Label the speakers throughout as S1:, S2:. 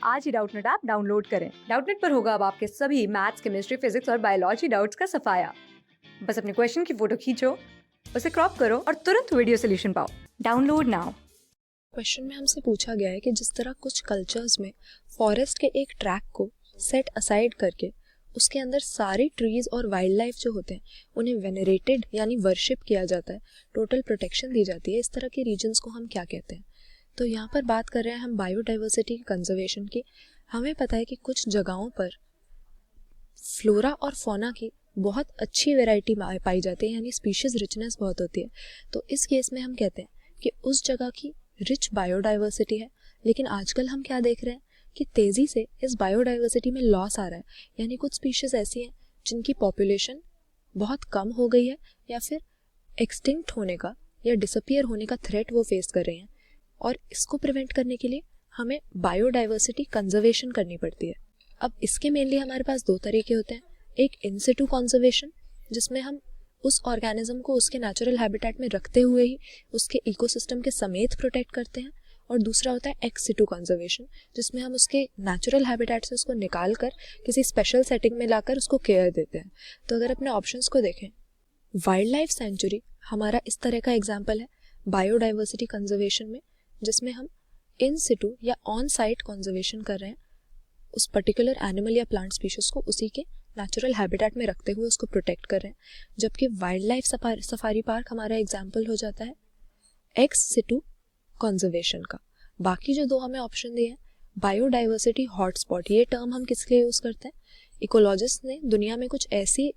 S1: आज ही Doubtnut app download करें। Doubtnut पर होगा अब आपके सभी मैथ्स, केमिस्ट्री, फिजिक्स और बायोलॉजी डाउट्स का सफाया। बस अपने क्वेश्चन की फोटो खींचो, उसे क्रॉप करो और तुरंत वीडियो सोल्यूशन पाओ। Download now.
S2: क्वेश्चन में हमसे पूछा गया है कि जिस तरह कुछ कल्चर्स में फॉरेस्ट के एक ट्रैक को सेट असाइड करके उसके अंदर सारे ट्रीज और वाइल्ड लाइफ जो होते हैं उन्हें वेनरेटेड यानी वर्शिप किया जाता है, टोटल प्रोटेक्शन दी जाती है, इस तरह के रीजन्स को हम क्या कहते हैं। तो यहाँ पर बात कर रहे हैं हम बायोडाइवर्सिटी कंजर्वेशन की। हमें पता है कि कुछ जगहों पर फ्लोरा और फौना की बहुत अच्छी वैरायटी पाई जाती है, यानी स्पीशीज रिचनेस बहुत होती है। तो इस केस में हम कहते हैं कि उस जगह की रिच बायोडाइवर्सिटी है। लेकिन आजकल हम क्या देख रहे हैं कि तेज़ी से इस बायोडाइवर्सिटी में लॉस आ रहा है, यानी कुछ स्पीशीज ऐसी हैं जिनकी पॉपुलेशन बहुत कम हो गई है या फिर एक्सटिंक्ट होने का या डिसअपियर होने का थ्रेट वो फेस कर रही हैं। और इसको प्रिवेंट करने के लिए हमें बायोडाइवर्सिटी कंजर्वेशन करनी पड़ती है। अब इसके मेनली हमारे पास दो तरीके होते हैं। एक इन सिटू कंजर्वेशन, जिसमें हम उस ऑर्गेनिज्म को उसके नेचुरल हैबिटेट में रखते हुए ही उसके इकोसिस्टम के समेत प्रोटेक्ट करते हैं। और दूसरा होता है एक्स सिटू कंजर्वेशन, जिसमें हम उसके नेचुरल हैबिटेट से उसको निकाल कर किसी स्पेशल सेटिंग में लाकर उसको केयर देते हैं। तो अगर अपने ऑप्शंस को देखें, वाइल्ड लाइफ सेंचुरी हमारा इस तरह का एग्जाम्पल है बायोडाइवर्सिटी कंजर्वेशन में, जिसमें हम इन सिटू या ऑन साइट कंजर्वेशन कर रहे हैं, उस पर्टिकुलर एनिमल या प्लांट स्पीशीज को उसी के नेचुरल हैबिटेट में रखते हुए उसको प्रोटेक्ट कर रहे हैं। जबकि वाइल्ड लाइफ सफारी पार्क हमारा एग्जाम्पल हो जाता है एक्स सिटू कंजर्वेशन का। बाकी जो दो हमें ऑप्शन दिए हैं, बायोडाइवर्सिटी हॉटस्पॉट, ये टर्म हम किस लिए यूज़ करते हैं? इकोलॉजिस्ट ने दुनिया में कुछ ऐसी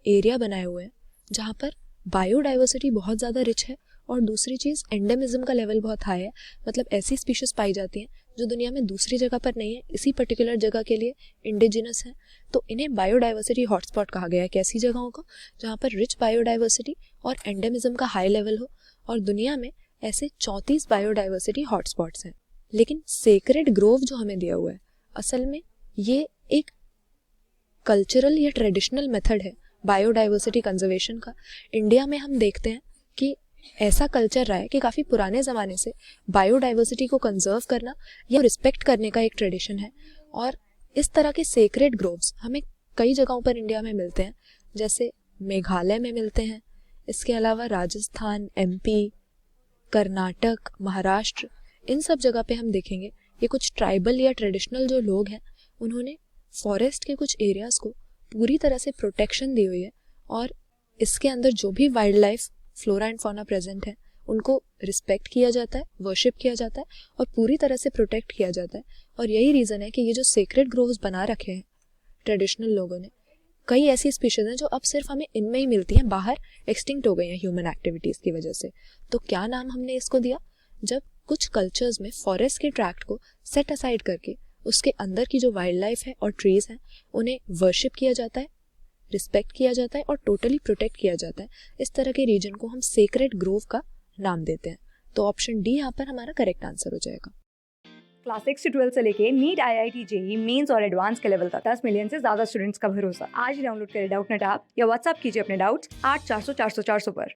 S2: एरिया बनाए हुए हैं जहाँ पर बायोडाइवर्सिटी बहुत ज़्यादा रिच है और दूसरी चीज़ एंडेमिज्म का लेवल बहुत हाई है, मतलब ऐसी स्पीशीज पाई जाती हैं जो दुनिया में दूसरी जगह पर नहीं है, इसी पर्टिकुलर जगह के लिए इंडिजिनस है। तो इन्हें बायोडाइवर्सिटी हॉटस्पॉट कहा गया है। कैसी जगहों को? जहाँ पर रिच बायोडाइवर्सिटी और एंडेमिज्म का हाई लेवल हो। और दुनिया में ऐसे 34 बायोडाइवर्सिटी हॉटस्पॉट्स हैं। लेकिन सेक्रेड ग्रोव जो हमें दिया हुआ है, असल में ये एक कल्चरल या ट्रेडिशनल मेथड है बायोडाइवर्सिटी कंजर्वेशन का। इंडिया में हम देखते हैं कि ऐसा कल्चर रहा है कि काफ़ी पुराने ज़माने से बायोडाइवर्सिटी को कंजर्व करना या रिस्पेक्ट करने का एक ट्रेडिशन है। और इस तरह के सेक्रेड ग्रोव्स हमें कई जगहों पर इंडिया में मिलते हैं, जैसे मेघालय में मिलते हैं, इसके अलावा राजस्थान, एमपी, कर्नाटक, महाराष्ट्र, इन सब जगह पे हम देखेंगे ये कुछ ट्राइबल या ट्रेडिशनल जो लोग हैं उन्होंने फॉरेस्ट के कुछ एरियाज़ को पूरी तरह से प्रोटेक्शन दी हुई है। और इसके अंदर जो भी wild life, flora and fauna present है उनको रिस्पेक्ट किया जाता है, वर्शिप किया जाता है और पूरी तरह से प्रोटेक्ट किया जाता है। और यही रीज़न है कि ये जो सेक्रेड ग्रोव्स बना रखे हैं ट्रेडिशनल लोगों ने, कई ऐसी स्पीशीज हैं जो अब सिर्फ हमें इनमें ही मिलती हैं, बाहर एक्सटिंक्ट हो गई हैं ह्यूमन एक्टिविटीज़ की वजह से। तो क्या नाम हमने इसको दिया? जब कुछ कल्चर्स में फॉरेस्ट के ट्रैक्ट को सेट असाइड करके उसके अंदर की जो वाइल्ड लाइफ है और ट्रीज हैं उन्हें वर्शिप किया जाता है, रिस्पेक्ट किया जाता है और टोटली प्रोटेक्ट किया जाता है, इस तरह के रीजन को हम सेक्रेड ग्रोव का नाम देते हैं। तो ऑप्शन डी यहाँ पर हमारा करेक्ट आंसर हो जाएगा।
S1: क्लास 6 से 12 से लेके नीट, IIT, JEE मेंस और एडवांस के लेवल तक 10 मिलियन से ज्यादा स्टूडेंट्स का भरोसा। आज ही डाउनलोड करें डाउटनेट ऐप या व्हाट्सएप कीजिए अपने डाउट्स 8400 400 400 पर।